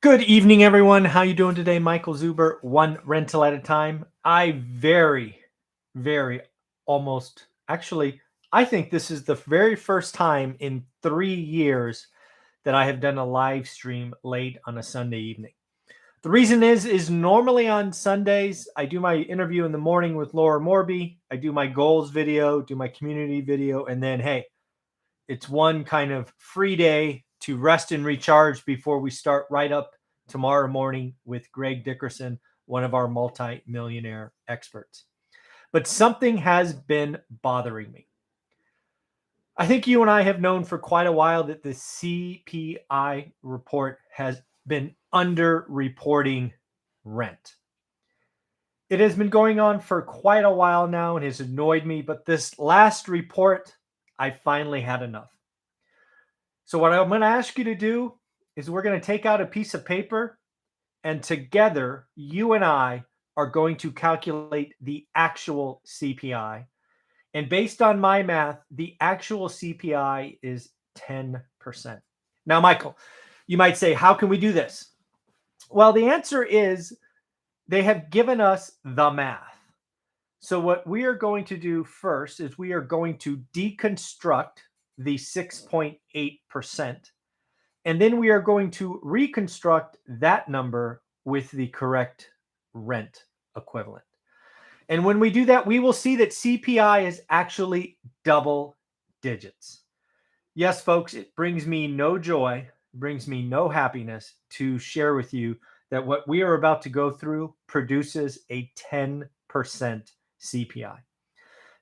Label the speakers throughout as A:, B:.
A: Good evening, everyone. How you doing today? Michael Zuber, one rental at a time. Very almost actually, I think this is the very first time in 3 years that I have done a live stream late on a Sunday evening. The reason is normally on Sundays, I do my interview in the morning with Laura Morby. I do my goals video, do my community video, and then, hey, it's one kind of free day to rest and recharge before we start right up tomorrow morning with Greg Dickerson, one of our multi-millionaire experts. But something has been bothering me. I think you and I have known for quite a while that the CPI report has been under-reporting rent. It has been going on for quite a while now and has annoyed me, but this last report, I finally had enough. So what I'm going to ask you to do is we're going to take out a piece of paper, and together you and I are going to calculate the actual CPI. And based on my math, the actual CPI is 10%. Now, Michael, you might say, how can we do this? Well, the answer is they have given us the math. So what we are going to do first is we are going to deconstruct the 6.8%. And then we are going to reconstruct that number with the correct rent equivalent. And when we do that, we will see that CPI is actually double digits. Yes, folks, it brings me no joy, brings me no happiness to share with you that what we are about to go through produces a 10% CPI.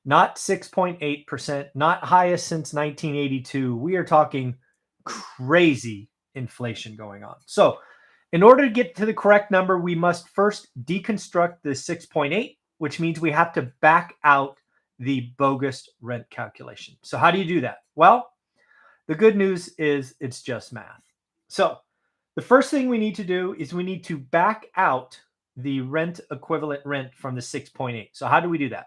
A: Not 6.8%, not highest since 1982. We are talking crazy inflation going on. So, in order to get to the correct number, we must first deconstruct the 6.8, which means we have to back out the bogus rent calculation. So, how do you do that? Well, the good news is it's just math. So, the first thing we need to do is we need to back out the rent equivalent rent from the 6.8. So, how do we do that?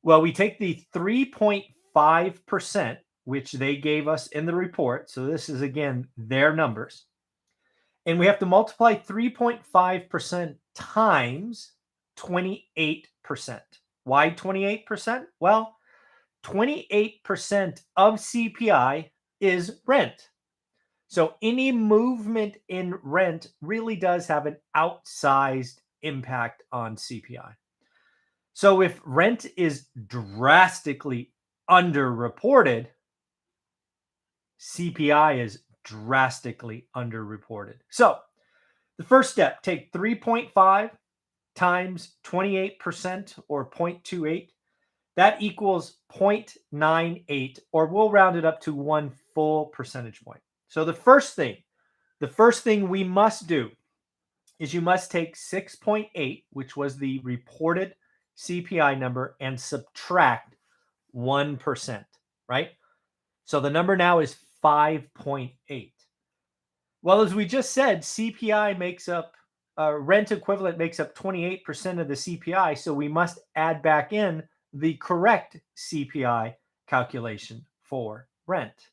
A: Well, we take the 3.5%, which they gave us in the report. So this is, again, their numbers. And we have to multiply 3.5% times 28%. Why 28%? Well, 28% of CPI is rent. So any movement in rent really does have an outsized impact on CPI. So if rent is drastically underreported, CPI is drastically underreported. So the first step, take 3.5 times 28% or 0.28. That equals 0.98, or we'll round it up to 1 full percentage point. So the first thing we must do is you must take 6.8, which was the reported CPI number, and subtract 1%, right? So the number now is 5.8. Well, as we just said, CPI makes up, rent equivalent makes up 28% of the CPI. So we must add back in the correct CPI calculation for rent.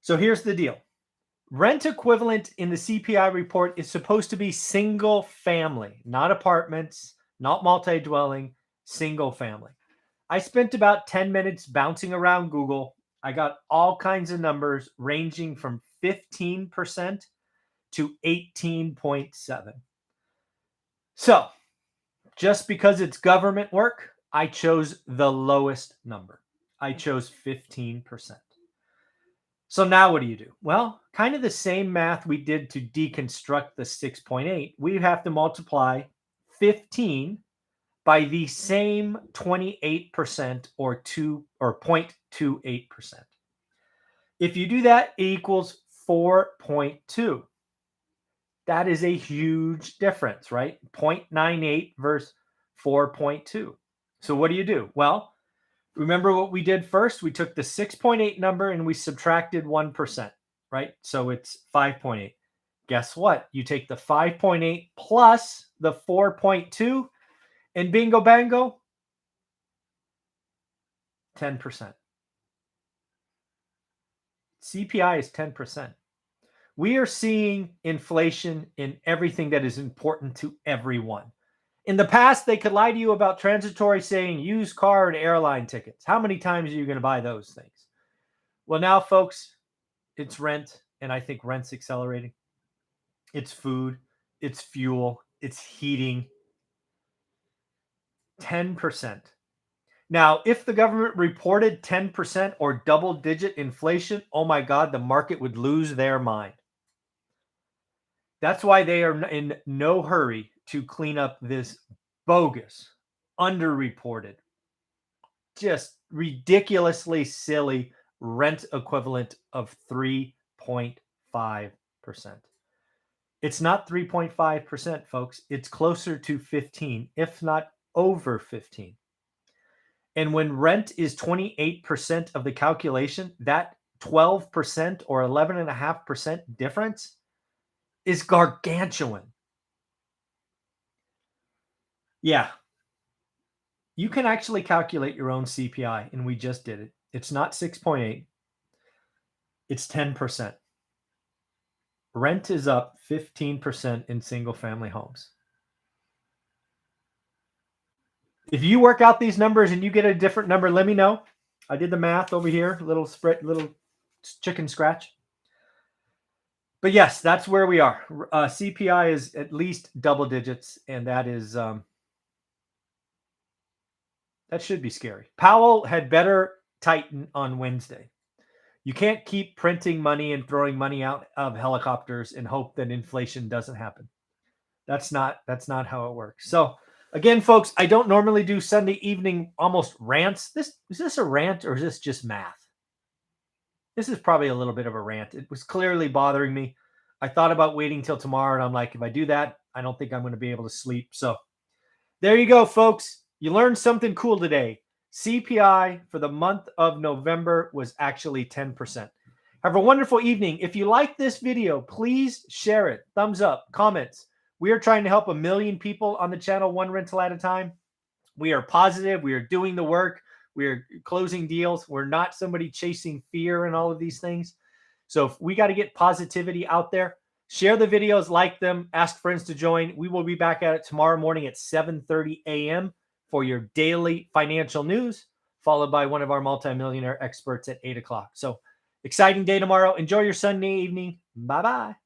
A: So here's the deal. Rent equivalent in the CPI report is supposed to be single family, not apartments, not multi-dwelling, single family. I spent about 10 minutes bouncing around Google. I got all kinds of numbers ranging from 15% to 18.7. So, just because it's government work, I chose the lowest number. I chose 15%. So now what do you do? Well, kind of the same math we did to deconstruct the 6.8. We have to multiply 15 by the same 28% or 0.28%. If you do that, it equals 4.2. That is a huge difference, right? 0.98 versus 4.2. So what do? Well, remember what we did first? We took the 6.8 number and we subtracted 1%, right? So it's 5.8. Guess what? You take the 5.8 plus the 4.2, and bingo bango, 10%. CPI is 10%. We are seeing inflation in everything that is important to everyone. In the past, they could lie to you about transitory, saying used car and airline tickets. How many times are you going to buy those things? Well, now, folks, it's rent, and I think rent's accelerating. It's food, it's fuel, it's heating. 10%. Now, if the government reported 10% or double digit inflation, oh my God, the market would lose their mind. That's why they are in no hurry to clean up this bogus, underreported, just ridiculously silly rent equivalent of 3.5%. It's not 3.5%, folks. It's closer to 15, if not over 15. And when rent is 28% of the calculation, that 12% or 11.5% difference is gargantuan. Yeah. You can actually calculate your own CPI, and we just did it. It's not 6.8, it's 10%. Rent is up 15% in single family homes. If you work out these numbers and you get a different number, let me know. I did the math over here, little chicken scratch. But yes, that's where we are. CPI is at least double digits, and that should be scary. Powell had better tighten on Wednesday. You can't keep printing money and throwing money out of helicopters and hope that inflation doesn't happen. That's not how it works. So again, folks, I don't normally do Sunday evening almost rants. Is this a rant or is this just math? This is probably a little bit of a rant. It was clearly bothering me. I thought about waiting till tomorrow, and I'm like, if I do that, I don't think I'm going to be able to sleep. So there you go, folks. You learned something cool today. CPI for the month of November was actually 10%. Have a wonderful evening. If you like this video, please share it. Thumbs up, comments. We are trying to help 1 million people on the channel, one rental at a time. We are positive. We are doing the work. We are closing deals. We're not somebody chasing fear and all of these things. So if we got to get positivity out there. Share the videos, like them, ask friends to join. We will be back at it tomorrow morning at 7:30 a.m. for your daily financial news, followed by one of our multimillionaire experts at 8 o'clock. So exciting day tomorrow. Enjoy your Sunday evening. Bye-bye.